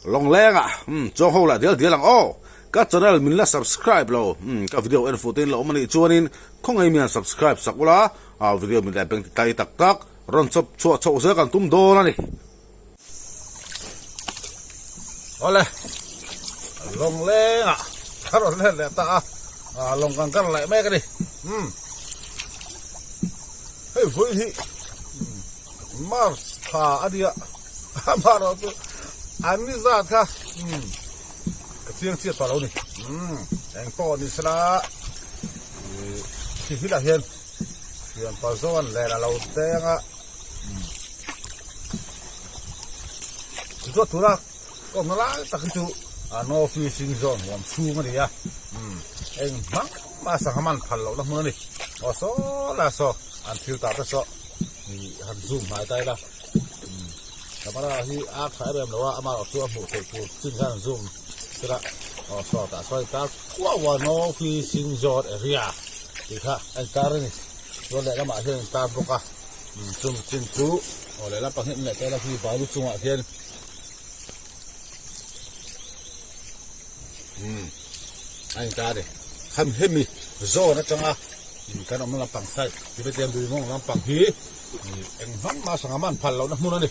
long leng cho ho la dia lang ka channel min la subscribe lo ka video en fotin lo mani chuanin khongai mi subscribe sakula video min la beng tai tak ron chop cho se kan tum do na ni ole long leng karon le ta long kan lại me ka đi hey vui hi mars tha adia amaro tu ani za tha chiang chiat pa lo ni anh po ni sra ki hila hian pa zon le la lo te nga tu ra ko na la ta chu no fishing zone wam chu ma dia anh mang ma sa haman phal lo la mo ni o so la so an thil ta ta so ni han zoom mai tai la kamera hi a khai rem lo wa ama tu mu te ku chin han zoom sra o so ta so ta wa no fishing zone area ti kha anh ta ni lo le la ma hian ta boka zoom chin tu o le la pa hin le te la hi ba lu chunga hian anh ta đi khăm hết mi do nó chẳng à cái nó làm bằng sai thì bây giờ đuôi nó làm bằng hí anh hắm mà sang man phal lâu nó mua nó đi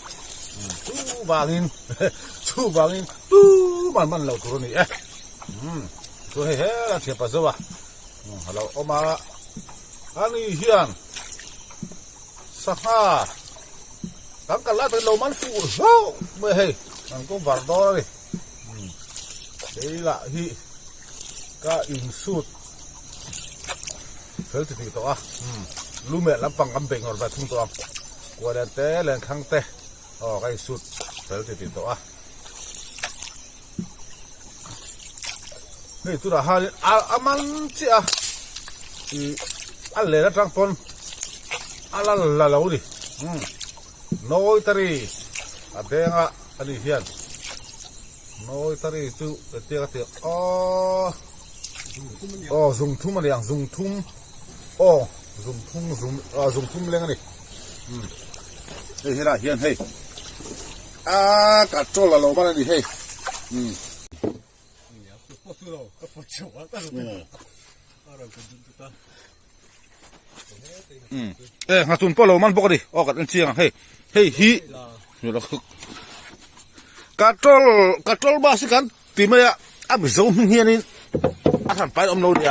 chú vàng in chú man lâu tụi này tôi hay hết thiệt bao giờ à lâu ông mà anh ấy hiền sa ha tám cái lá từ lâu man phụ mới hay anh cũng vàng đó đi đấy là hi ka in suit fel ti to lu me lam pang am beng or ba thung to kwa dan te len khang te ka suit fel ti to ni tu ra ha aman chi le na tang pon ala la la uri noi tari abenga ani hian noi tari tu te dùng thum mà liền dùng thum dùng thum lên này đây thế là hiền hay cả trâu là lẩu bao này hay hạt tun po lẩu man bốc đi cả anh chiang hay hi cả trâu ba xí cắn tìm mấy ạ bị giống hiền đi thằng phải ông lâu đi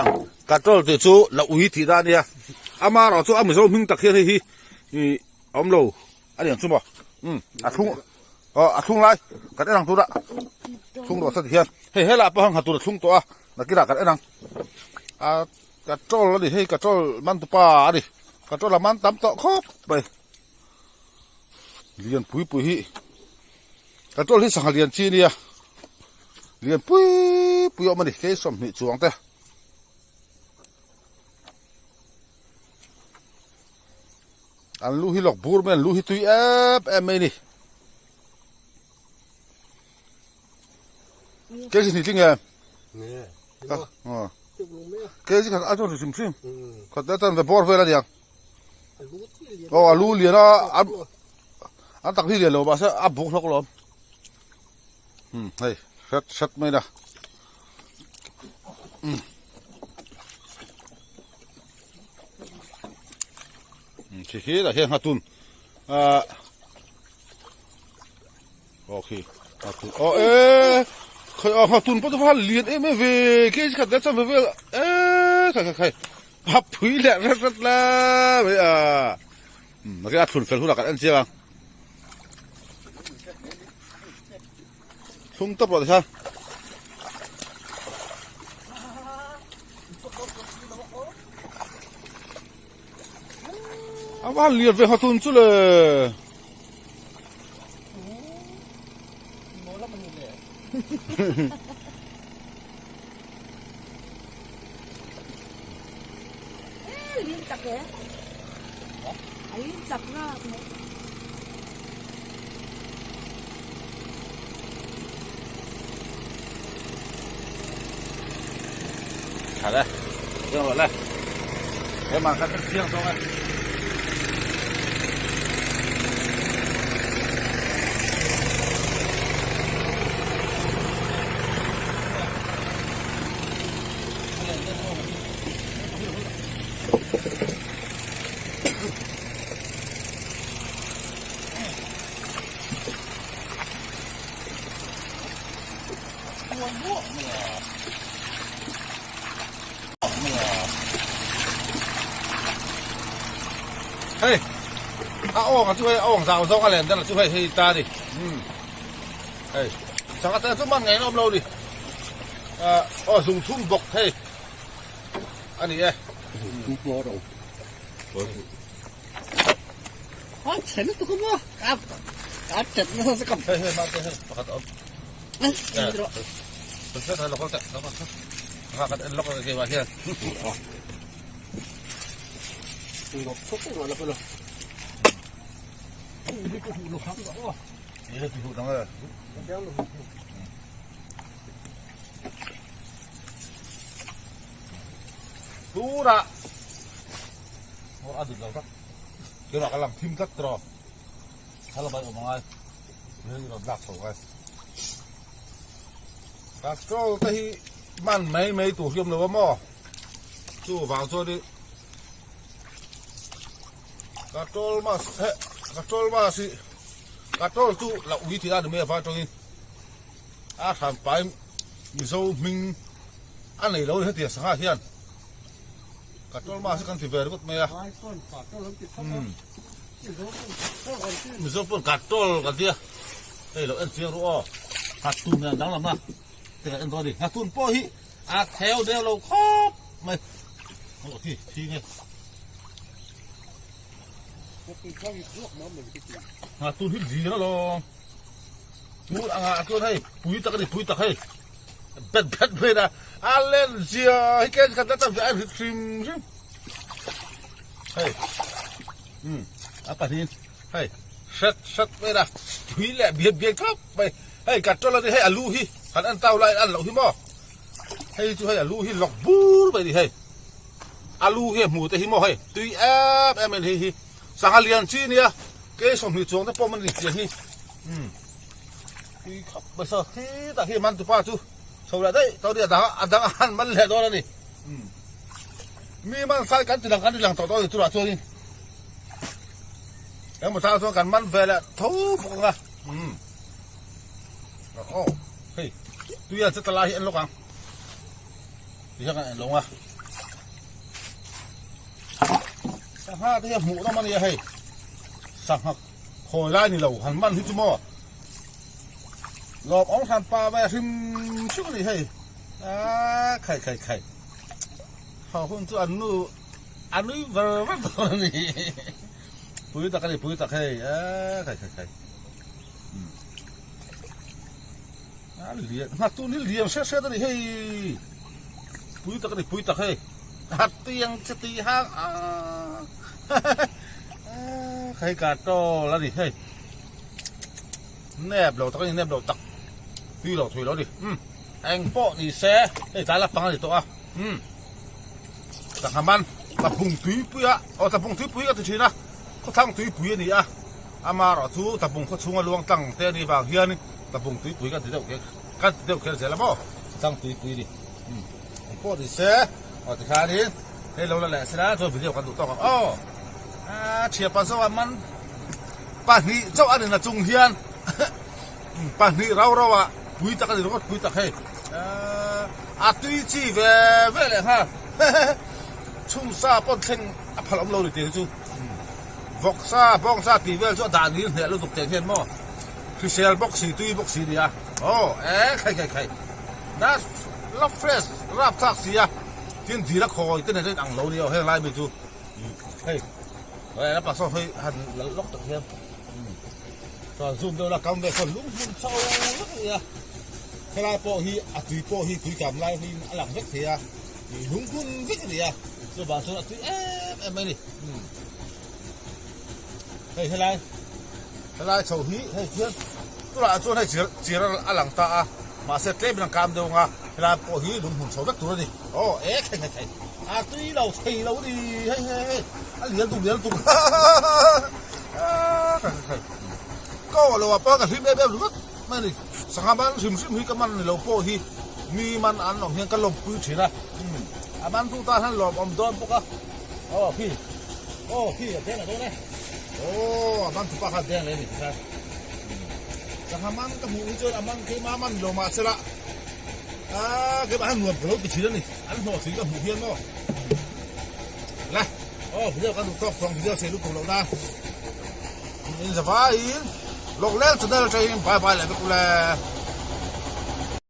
cả trâu từ chỗ là uy thì ra đi ama rồi chỗ ông mình mình đặc hi ông lâu anh điểm chung bảo thung lại cái đấy thằng tôi đã thung đồ sao thì hiền hết là bao hàng tôi thung tôi là cái là cái đấy thằng cả trâu nó đi hay cả trâu man tụi pa đi cả trâu là man tắm tọ khóc vậy liền pui hi cả trâu đi sang liền chi đi liền pui ông đi cái sầm bị chuông thế anh lu hi lọc bur men lu hi tui em ấy đi cái gì thì chính em cái gì khác ăn sim sim còn đã tan về bor về là điang lu liền ăn tắc thì liền rồi bà sẽ áp buộc nó lắm hay sắt mấy đó chỉ khi là hiện hạt tun ok hạt tun hạt tun bắt đầu liền em về cái gì cả đã xong về khai hấp phí lẹ rất là vậy mà cái hạt tun phải hút cả anh chưa không tập rồi sao anh liền về hạt tun chứ là liên tập kìa liên tập ra thả đây rồi đây em mang các cái riêng cho anh เฮ้ยอ้าวก็ช่วยอ้องสาวสองอะไรนั่นช่วยให้ตาดิเฮ้ยสังกัดสมันไงน้องเราดิสุ่มทุ่มบกเฮ้ยอันนี้ทุกโลดอ๋อเห็นตัวมั้งครับจัดนะสักคำเฮ้ยมาเฮ้ยประกาศเอานี่ดูเป็นเสื้อไทยเราก็แต่เราก็ประกาศเราก็เกี่ยวกับเฮียดูทุกตัวแล้วก็เลยนี่ก็หูลูกค้าก็ว่านี่ก็หูน้องเลยดูละโอ้อดีตเราครับเดี๋ยวเรากำลังพิมพ์กัดตรอถ้าเราไปออกมาเรื่องเราดักส่งไปกัดตรอที่มันไม่ตัวเขียมเลยว่าหม้อจู่ฝั่งโซดิกัดตรอมาเฮ้กัดตรอมาสิกัดตรอจู่เราวิธีการไม่ฟ้าตรงนี้ทำไปมีโซ่มิงอันไหนเราเนี่ยเดี๋ยวสังหารเฮียนกัดตรอมาสิกันที่เวรก็ไม่อะมีโซ่ปุ่นกัดตรอกันเดียเฮ้ยเราเอ็นเสียงรู้กัดตุนเนี่ยดังลำนะแต่เอ็นตัวดิกัดตุนป้อฮิแถวเดียวเราครบไม่โอ้ที่ไงตุนที่ดีนะลองมูตุนให้ปุ๋ยตะกันดิปุ๋ยตะให้เป็ดเลยนะเล่นเสียให้แกกันตั้งแต่ไอ้ทริมเฮ้ยapa ni hey setไปนะถุยแหละเบียดครับไปให้กัดจนเราดิให้อาลูฮีหันอันเต้าไรอันเหล่าฮีหม้อให้ช่วยอาลูฮีหลอกบูไปดิให้อาลูฮีหมูแต่ฮีหม้อให้ตุยแอบเอ็นฮีสังหารเลียนชีเนี่ยเกสมหิจวงแต่ป้อมันดิเจียฮีตุยขับไปซะฮีแต่ฮีมันตุป้าจูชาวละได้ตอนนี้ดังอันมันแหละตัวนี้มีมันใส่กันติดหลังต่อตัวตัวนี้แล้วมาทำส่วนกันมันเวลาทุบกันละโอ้เฮ้ยตัวยันจะตลาดเห็นลูกอ่ะดีจังไงลงอ่ะสังหารที่หมูต้องมันยังไงสังหารคอยไล่นี่เราหันมันที่จุ่มหลบองทันปลาไปทิมชุกนี่เฮ้ยไข่เขาคนตัวอันนู้เวอร์มันตัวนี้ปุ๋ยตะกันดิปุ๋ยตะไคร้ไข่เหลี่ยมตัวนี้เหลี่ยมเสียตัวนี้เฮ้ยปุ๋ยตะกันดิปุ๋ยตะไคร้หัดเตียงสตีห้างไข่กาโตแล้วดิเฮ้ยแนบเราตะกันแนบเราตักพี่เราถุยเราดิแองโป้นี่แซ่เฮ้ยตายละปังดิตัวตักหามันตะพุงถุยปุ๋ยตะพุงถุยปุ๋ยก็ตัวชีนะเขาทั้งตุยปุ๋ยนี่อามาเราทูตะบุงเขาชงลวงตั้งแต่นี่บางเฮียนี่ตะบุงตุยปุ๋ยกันเดียวเสร็จแล้วบ่ตั้งตุยปุ๋ยดิพอดีเสียที่ขาดิให้เราละแหละเสร็จแล้วตัววิดีโอกันถูกต้องเชียร์ปัสสาวะมันป่านนี้เจ้าอันนี้นะจงเฮียนป่านนี้เราปุ๋ยตะกันดิเราก็ปุ๋ยตะให้ตุยจีเว่เลยฮะชุ่มซาปนเข่งพลังเราเลยเดี๋ยวจูฟอกซ่าบ้องซ่าตีเวลชั่วด่านนี้เนี่ยเราตกใจเห็นมั้งคือเซลบ็อกซี่ตุยบ็อกซี่เนี่ยโอ้ไข่นั่นรับเฟรชรับทักซี่ที่ดีละคอยที่ไหนได้อังเราเนี่ยให้ไล่ไปจูเฮ้ยแล้วปากซอยหันล็อกตะเคียนตอนซูมเดี๋ยวเรากำได้คนลุ้มเช่าเนี่ยให้ไล่โป้ฮีตุยโป้ฮีตุยกำไล่ฮีหลังเวกเสียลุ้มคุณเวกเนี่ยส่วนบางส่วนตุยไม่ดิเฮ้ยอะไรชาวฮีเฮ้ยเพื่อนตัวละตัวให้เจียร์หลังตามาเสร็จเต็มหลังกามเดียวงาเวลาพอฮีดุมหุ่นชาวรักตัวนี่โอ้ไข่ตุยเราไข่เราดิเฮ้ยเหลียญตุ่มก็เราว่าป้ากับทิมแบบหรือว่าไม่ดิสังหารมันซิมฮีกับมันเราพอฮีมีมันอันหนองเฮียกันลมปื้ดเฉยนะมันทุกตาท่านหลอมอมดอนพวกพี่เท่าไหร่เนี่ยโอ้มันถูกปากแดงเลยนี่ครับจะทำมันกับหมูเจอมันคือมันโลมาเสละ cái bạn nguồn của cái chuyện này ăn hồ xíกับหมูเพี้ยนมั้ง来ผมจะกันดูtop from video เสร็จลูกของเราได้อินสบายอินลงแล้วจะได้ใจไปเลยไปกูเลย